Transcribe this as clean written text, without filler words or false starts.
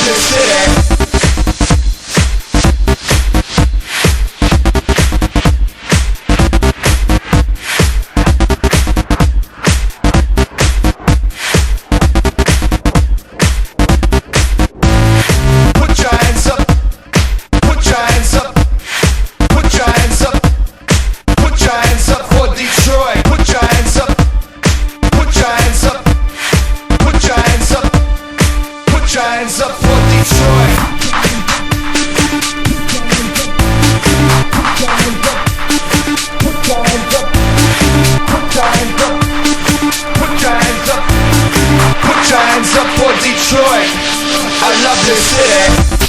this city. Hands up for Detroit. Put your hands up. Put your hands up. Put your hands up. Put your hands up for Detroit. I love this city.